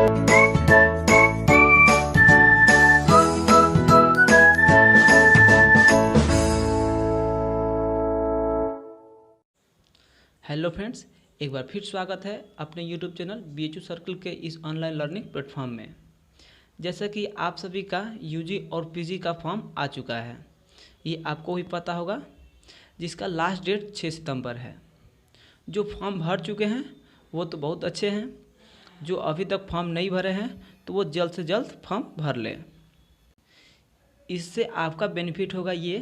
Hello friends, एक बार फिर स्वागत है अपने यूट्यूब चैनल BHU सर्कल के इस ऑनलाइन लर्निंग प्लेटफॉर्म में। जैसा कि आप सभी का यूजी और पीजी का फॉर्म आ चुका है, ये आपको भी पता होगा, जिसका लास्ट डेट 6 सितंबर है। जो फॉर्म भर चुके हैं वो तो बहुत अच्छे हैं, जो अभी तक फॉर्म नहीं भरे हैं तो वो जल्द से जल्द फॉर्म भर लें। इससे आपका बेनिफिट होगा ये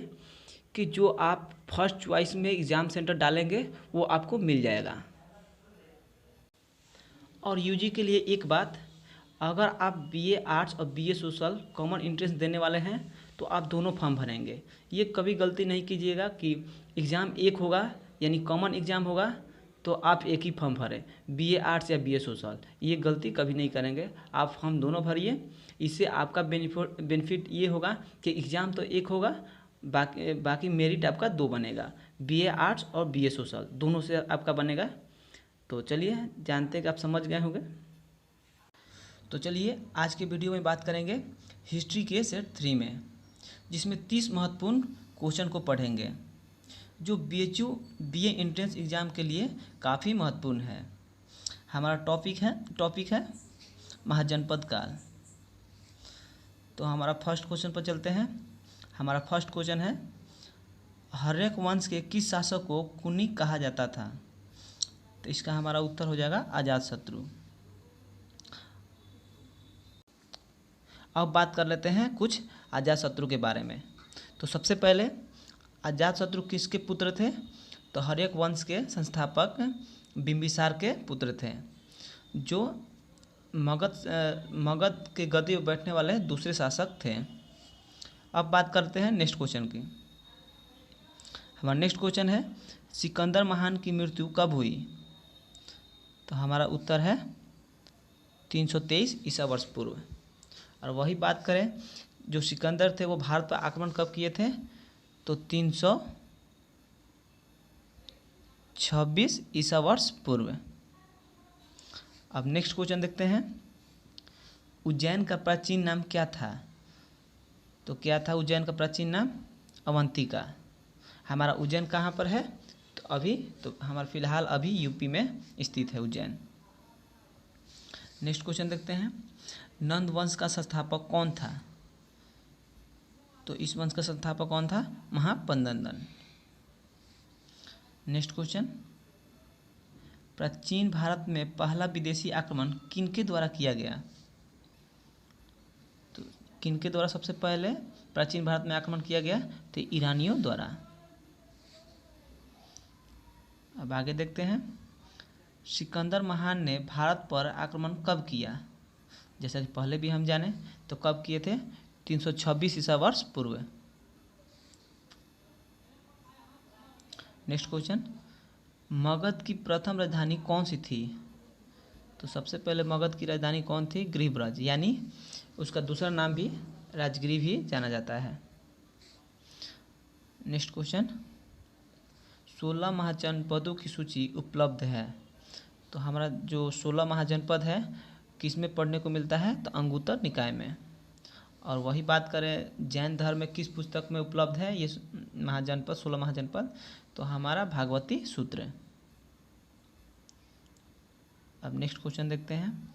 कि जो आप फर्स्ट चॉइस में एग्ज़ाम सेंटर डालेंगे वो आपको मिल जाएगा। और यूजी के लिए एक बात, अगर आप BA आर्ट्स और BA सोशल कॉमन एंट्रेंस देने वाले हैं तो आप दोनों फॉर्म भरेंगे। ये कभी गलती नहीं कीजिएगा कि एग्ज़ाम एक होगा यानी कॉमन एग्ज़ाम होगा तो आप एक ही फॉर्म भरें, BA आर्ट्स या BA सोशल। ये गलती कभी नहीं करेंगे, आप फॉर्म दोनों भरिए। इससे आपका बेनिफिट ये होगा कि एग्ज़ाम तो एक होगा, बाकी मेरिट आपका 2 बनेगा, BA आर्ट्स और BA सोशल दोनों से आपका बनेगा। तो चलिए जानते हैं कि आप समझ गए होंगे। तो चलिए आज के वीडियो में बात करेंगे हिस्ट्री के सेट 3 में, जिसमें 30 महत्वपूर्ण क्वेश्चन को पढ़ेंगे जो BHU BA एंट्रेंस एग्ज़ाम के लिए काफ़ी महत्वपूर्ण है। हमारा टॉपिक है महाजनपद काल। तो हमारा फर्स्ट क्वेश्चन पर चलते हैं। हमारा फर्स्ट क्वेश्चन है, हर्यक वंश के किस शासक को कुनिक कहा जाता था? तो इसका हमारा उत्तर हो जाएगा अजातशत्रु। अब बात कर लेते हैं कुछ अजातशत्रु के बारे में। तो सबसे पहले अजातशत्रु किसके पुत्र थे? तो हर्यक वंश के संस्थापक बिंबिसार के पुत्र थे, जो मगध के गद्दी पर बैठने वाले दूसरे शासक थे। अब बात करते हैं नेक्स्ट क्वेश्चन की। हमारा नेक्स्ट क्वेश्चन है, सिकंदर महान की मृत्यु कब हुई? तो हमारा उत्तर है 323 ईसा वर्ष पूर्व। और वही बात करें, जो सिकंदर थे वो भारत पर आक्रमण कब किए थे? तो 326 ईसा वर्ष पूर्व। अब नेक्स्ट क्वेश्चन देखते हैं, उज्जैन का प्राचीन नाम क्या था? तो क्या था उज्जैन का प्राचीन नाम? अवंतिका। हमारा उज्जैन कहाँ पर है? तो हमारा फिलहाल अभी यूपी में स्थित है उज्जैन। नेक्स्ट क्वेश्चन देखते हैं, नंद वंश का संस्थापक कौन था? तो इस वंश का संस्थापक कौन था? महापद्मनंदन। नेक्स्ट क्वेश्चन, प्राचीन भारत में पहला विदेशी आक्रमण किनके द्वारा किया गया? तो किनके द्वारा सबसे पहले प्राचीन भारत में आक्रमण किया गया? तो ईरानियों द्वारा। अब आगे देखते हैं, सिकंदर महान ने भारत पर आक्रमण कब किया? जैसा कि पहले भी हम जाने, तो कब किए थे? 326 ईसा वर्ष पूर्व। नेक्स्ट क्वेश्चन, मगध की प्रथम राजधानी कौन सी थी? तो सबसे पहले मगध की राजधानी कौन थी? गृहब्रज, यानी उसका दूसरा नाम भी राजगृह भी जाना जाता है। नेक्स्ट क्वेश्चन, 16 महाजनपदों की सूची उपलब्ध है। तो हमारा जो 16 महाजनपद है किस में पढ़ने को मिलता है? तो अंगुत्तर निकाय में। और वही बात करें जैन धर्म में किस पुस्तक में उपलब्ध है ये महाजनपद, 16 महाजनपद? तो हमारा भागवती सूत्र। अब नेक्स्ट क्वेश्चन देखते हैं,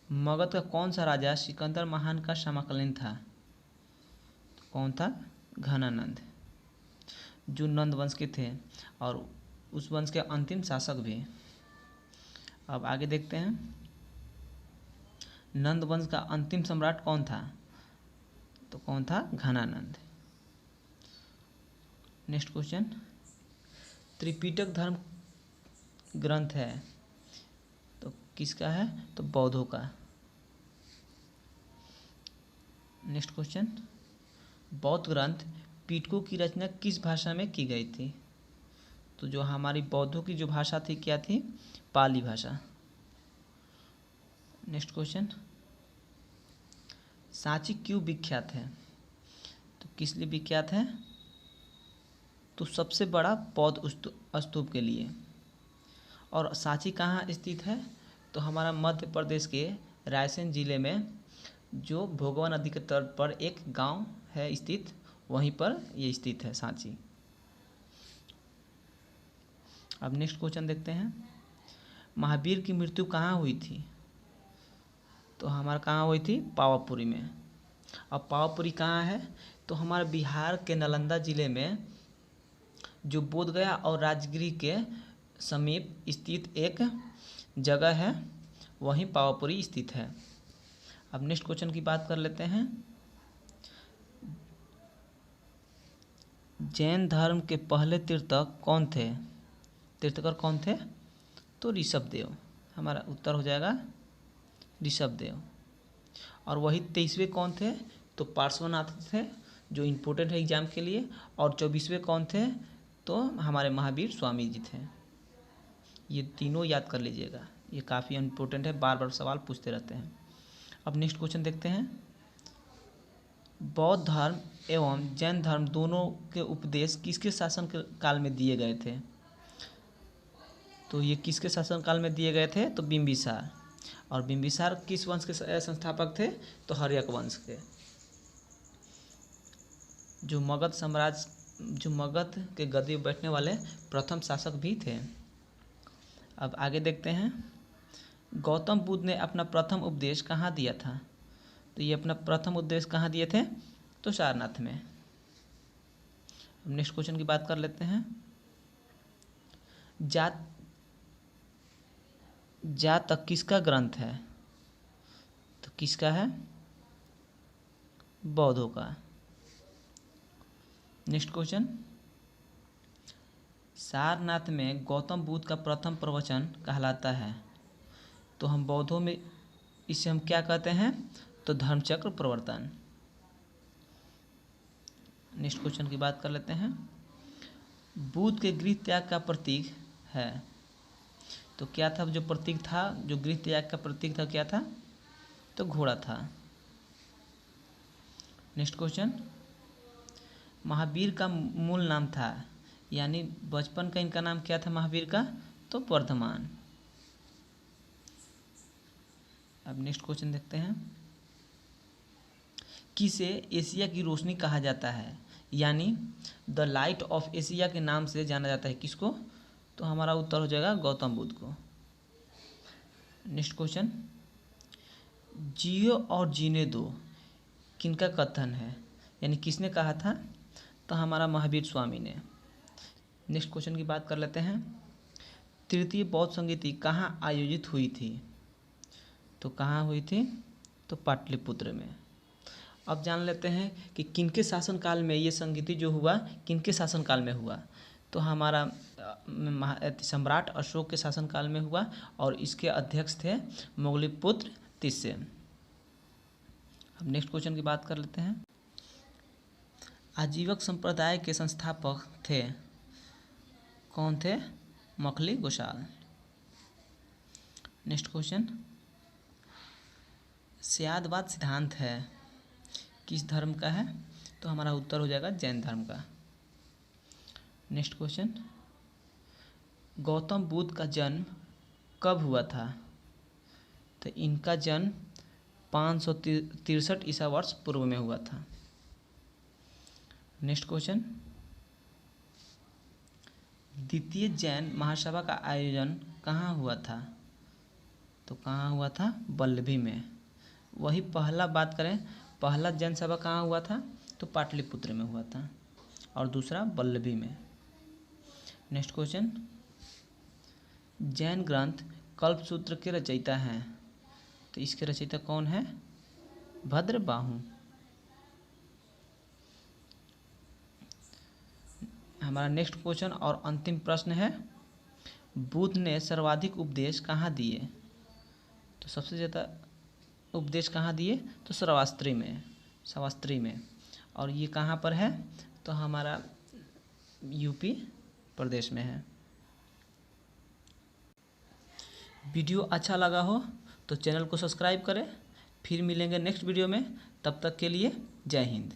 मगध का कौन सा राजा सिकंदर महान का समकालीन था? तो कौन था? घनानंद, जो नंद वंश के थे और उस वंश के अंतिम शासक भी। अब आगे देखते हैं, नंद वंश का अंतिम सम्राट कौन था? तो कौन था? घनानंद। नेक्स्ट क्वेश्चन, त्रिपिटक धर्म ग्रंथ है तो किसका है? तो बौद्धों का। नेक्स्ट क्वेश्चन, बौद्ध ग्रंथ पिटकों की रचना किस भाषा में की गई थी? तो जो हमारी बौद्धों की जो भाषा थी क्या थी? पाली भाषा। नेक्स्ट क्वेश्चन, सांची क्यों विख्यात है? तो किस लिए विख्यात है? तो सबसे बड़ा बौद्ध स्तूप के लिए। और सांची कहाँ स्थित है? तो हमारा मध्य प्रदेश के रायसेन जिले में जो भोगवा नदी के तट पर एक गांव है स्थित, वहीं पर ये स्थित है सांची। अब नेक्स्ट क्वेश्चन देखते हैं, महावीर की मृत्यु कहाँ हुई थी? तो हमारा कहाँ हुई थी? पावापुरी में। अब पावापुरी कहाँ है? तो हमारा बिहार के नालंदा जिले में जो बोधगया और राजगिरी के समीप स्थित एक जगह है, वहीं पावापुरी स्थित है। अब नेक्स्ट क्वेश्चन की बात कर लेते हैं, जैन धर्म के पहले तीर्थक कौन थे? तीर्थकर कौन थे? तो ऋषभदेव। हमारा उत्तर हो जाएगा ऋषभदेव। और वही 23वें कौन थे? तो पार्श्वनाथ थे, जो इम्पोर्टेंट है एग्जाम के लिए। और 24वें कौन थे? तो हमारे महावीर स्वामी जी थे। ये तीनों याद कर लीजिएगा, ये काफ़ी इम्पोर्टेंट है, बार बार सवाल पूछते रहते हैं। अब नेक्स्ट क्वेश्चन देखते हैं, बौद्ध धर्म एवं जैन धर्म दोनों के उपदेश किसके शासन काल में दिए गए थे? तो ये किसके शासन काल में दिए गए थे? तो बिंबिसार। और बिंबिसार किस वंश के संस्थापक थे? तो हर्यक वंश के। जो मगध के गद्दी पर बैठने वाले प्रथम शासक भी थे। अब आगे देखते हैं, गौतम बुद्ध ने अपना प्रथम उपदेश कहाँ दिया था? तो ये अपना प्रथम उपदेश कहाँ दिए थे? तो सारनाथ में। अब नेक्स्ट क्वेश्चन की बात कर लेते हैं, जातक किसका ग्रंथ है? तो किसका है? बौद्धों का। नेक्स्ट क्वेश्चन, सारनाथ में गौतम बुद्ध का प्रथम प्रवचन कहलाता है, तो हम बौद्धों में इसे हम क्या कहते हैं? तो धर्मचक्र प्रवर्तन। नेक्स्ट क्वेश्चन की बात कर लेते हैं, बुद्ध के गृह त्याग का प्रतीक है, तो क्या था जो प्रतीक था? जो गृह त्याग का प्रतीक था क्या था? तो घोड़ा था। नेक्स्ट क्वेश्चन, महावीर का मूल नाम था, यानी बचपन का इनका नाम क्या था महावीर का? तो वर्धमान। अब नेक्स्ट क्वेश्चन देखते हैं, किसे एशिया की रोशनी कहा जाता है? यानी द लाइट ऑफ एशिया के नाम से जाना जाता है किसको? तो हमारा उत्तर हो जाएगा गौतम बुद्ध को। नेक्स्ट क्वेश्चन, जियो और जीने दो किनका कथन है, यानी किसने कहा था? तो हमारा महावीर स्वामी ने। नेक्स्ट क्वेश्चन की बात कर लेते हैं, तृतीय बौद्ध संगीति कहाँ आयोजित हुई थी? तो कहाँ हुई थी? तो पाटलिपुत्र में। अब जान लेते हैं कि किनके शासनकाल में ये संगीति जो हुआ, किनके शासनकाल में हुआ? तो हमारा सम्राट अशोक के शासनकाल में हुआ, और इसके अध्यक्ष थे मोगलीपुत्र तीसरे। अब नेक्स्ट क्वेश्चन की बात कर लेते हैं, आजीवक संप्रदाय के संस्थापक थे, कौन थे? मखली गोसाल। नेक्स्ट क्वेश्चन, स्यादवाद सिद्धांत है किस धर्म का है? तो हमारा उत्तर हो जाएगा जैन धर्म का। नेक्स्ट क्वेश्चन, गौतम बुद्ध का जन्म कब हुआ था? तो इनका जन्म 563 ईसा वर्ष पूर्व में हुआ था। नेक्स्ट क्वेश्चन, द्वितीय जैन महासभा का आयोजन कहाँ हुआ था? तो कहाँ हुआ था? वल्लभी में। वही पहला बात करें, पहला जैन सभा कहाँ हुआ था? तो पाटलिपुत्र में हुआ था, और दूसरा वल्लभी में। नेक्स्ट क्वेश्चन, जैन ग्रंथ कल्पसूत्र के रचयिता हैं, तो इसके रचयिता कौन है? भद्रबाहु। हमारा नेक्स्ट क्वेश्चन और अंतिम प्रश्न है, बुद्ध ने सर्वाधिक उपदेश कहाँ दिए? तो सबसे ज़्यादा उपदेश कहाँ दिए? तो श्रावस्ती में। और ये कहाँ पर है? तो हमारा यूपी प्रदेश में है। वीडियो अच्छा लगा हो तो चैनल को सब्सक्राइब करें। फिर मिलेंगे नेक्स्ट वीडियो में, तब तक के लिए जय हिंद।